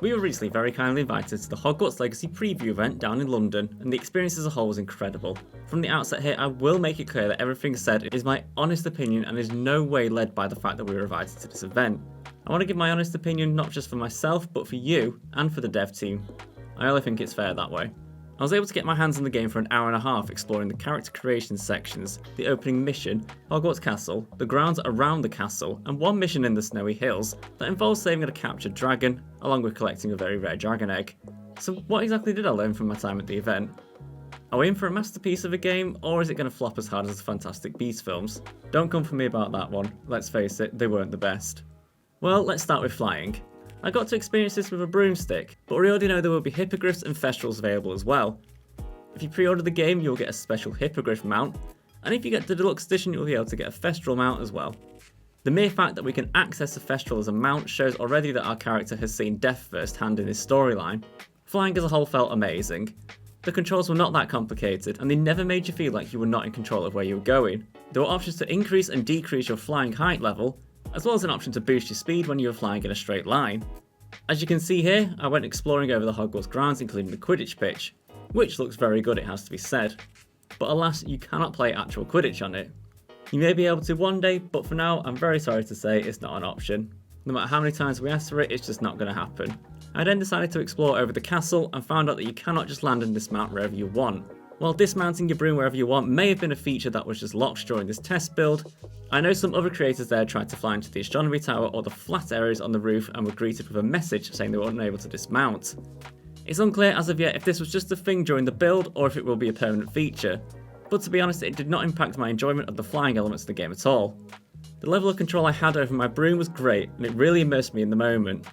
We were recently very kindly invited to the Hogwarts Legacy preview event down in London, and the experience as a whole was incredible. From the outset here, I will make it clear that everything said is my honest opinion and is no way led by the fact that we were invited to this event. I want to give my honest opinion not just for myself, but for you, and for the dev team. I only think it's fair that way. I was able to get my hands on the game for an hour and a half exploring the character creation sections, the opening mission, Hogwarts Castle, the grounds around the castle, and one mission in the Snowy Hills that involves saving a captured dragon, along with collecting a very rare dragon egg. So what exactly did I learn from my time at the event? Are we in for a masterpiece of a game, or is it going to flop as hard as the Fantastic Beasts films? Don't come for me about that one, let's face it, they weren't the best. Well, let's start with flying. I got to experience this with a broomstick, but we already know there will be hippogriffs and thestrals available as well. If you pre-order the game, you'll get a special hippogriff mount, and if you get the deluxe edition, you'll be able to get a thestral mount as well. The mere fact that we can access a thestral as a mount shows already that our character has seen death firsthand in his storyline. Flying as a whole felt amazing. The controls were not that complicated, and they never made you feel like you were not in control of where you were going. There were options to increase and decrease your flying height level, as well as an option to boost your speed when you were flying in a straight line. As you can see here, I went exploring over the Hogwarts grounds, including the Quidditch pitch, which looks very good, it has to be said. But alas, you cannot play actual Quidditch on it. You may be able to one day, but for now, I'm very sorry to say it's not an option. No matter how many times we ask for it, it's just not going to happen. I then decided to explore over the castle and found out that you cannot just land and dismount wherever you want. While dismounting your broom wherever you want may have been a feature that was just locked during this test build, I know some other creators there tried to fly into the astronomy tower or the flat areas on the roof and were greeted with a message saying they were unable to dismount. It's unclear as of yet if this was just a thing during the build or if it will be a permanent feature, but to be honest, it did not impact my enjoyment of the flying elements of the game at all. The level of control I had over my broom was great, and it really immersed me in the moment.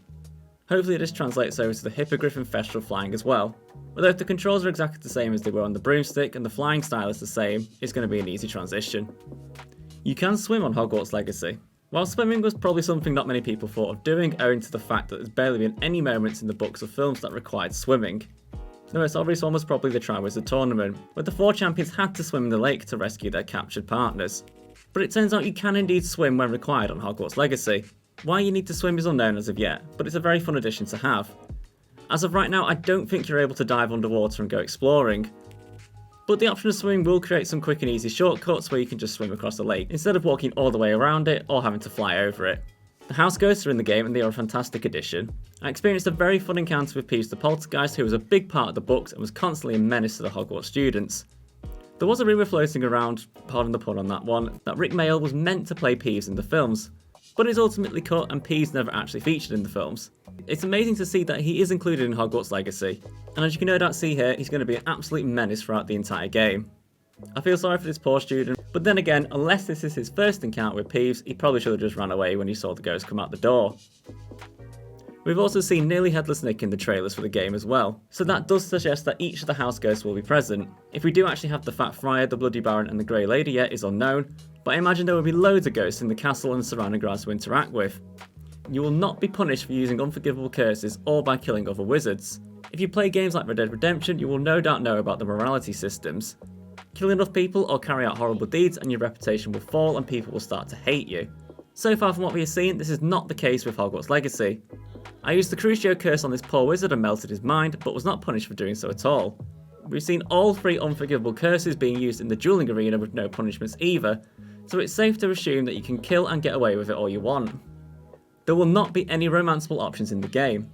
Hopefully this translates over to the hippogriff and thestral flying as well. Although if the controls are exactly the same as they were on the broomstick and the flying style is the same, it's going to be an easy transition. You can swim on Hogwarts Legacy. While swimming was probably something not many people thought of doing, owing to the fact that there's barely been any moments in the books or films that required swimming. The most obvious one was probably the Triwizard Tournament, where the 4 champions had to swim in the lake to rescue their captured partners. But it turns out you can indeed swim when required on Hogwarts Legacy. Why you need to swim is unknown as of yet, but it's a very fun addition to have. As of right now, I don't think you're able to dive underwater and go exploring, but the option of swimming will create some quick and easy shortcuts where you can just swim across the lake instead of walking all the way around it or having to fly over it. The house ghosts are in the game and they are a fantastic addition. I experienced a very fun encounter with Peeves the Poltergeist, who was a big part of the books and was constantly a menace to the Hogwarts students. There was a rumour floating around, pardon the pun on that one, that Rick Mayall was meant to play Peeves in the films, but is ultimately cut and Peeves never actually featured in the films. It's amazing to see that he is included in Hogwarts Legacy, and as you can no doubt see here, he's going to be an absolute menace throughout the entire game. I feel sorry for this poor student, but then again, unless this is his first encounter with Peeves, he probably should have just ran away when he saw the ghost come out the door. We've also seen Nearly Headless Nick in the trailers for the game as well, so that does suggest that each of the house ghosts will be present. If we do actually have the Fat Friar, the Bloody Baron and the Grey Lady yet is unknown, but I imagine there will be loads of ghosts in the castle and surrounding grounds to interact with. You will not be punished for using unforgivable curses or by killing other wizards. If you play games like Red Dead Redemption, you will no doubt know about the morality systems. Kill enough people or carry out horrible deeds and your reputation will fall and people will start to hate you. So far from what we have seen, this is not the case with Hogwarts Legacy. I used the Crucio curse on this poor wizard and melted his mind, but was not punished for doing so at all. We've seen all 3 unforgivable curses being used in the dueling arena with no punishments either, so it's safe to assume that you can kill and get away with it all you want. There will not be any romanceable options in the game.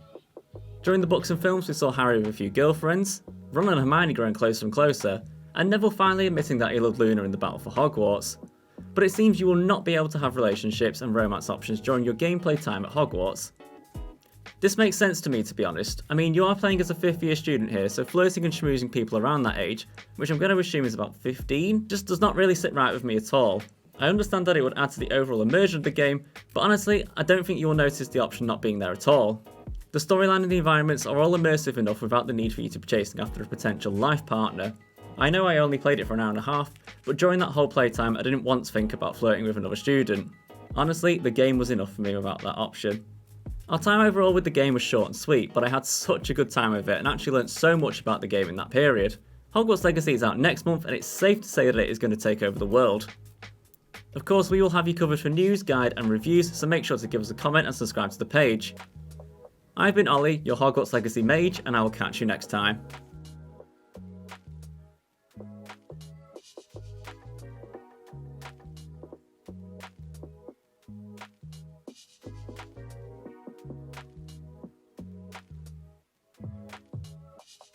During the books and films we saw Harry with a few girlfriends, Ron and Hermione growing closer and closer, and Neville finally admitting that he loved Luna in the battle for Hogwarts. But it seems you will not be able to have relationships and romance options during your gameplay time at Hogwarts. This makes sense to me, to be honest. I mean, you are playing as a 5th year student here, so flirting and schmoozing people around that age, which I'm going to assume is about 15, just does not really sit right with me at all. I understand that it would add to the overall immersion of the game, but honestly, I don't think you will notice the option not being there at all. The storyline and the environments are all immersive enough without the need for you to be chasing after a potential life partner. I know I only played it for an hour and a half, but during that whole playtime I didn't once think about flirting with another student. Honestly, the game was enough for me without that option. Our time overall with the game was short and sweet, but I had such a good time with it and actually learnt so much about the game in that period. Hogwarts Legacy is out next month and it's safe to say that it is going to take over the world. Of course, we will have you covered for news, guide and reviews, so make sure to give us a comment and subscribe to the page. I've been Ollie, your Hogwarts Legacy mage, and I will catch you next time.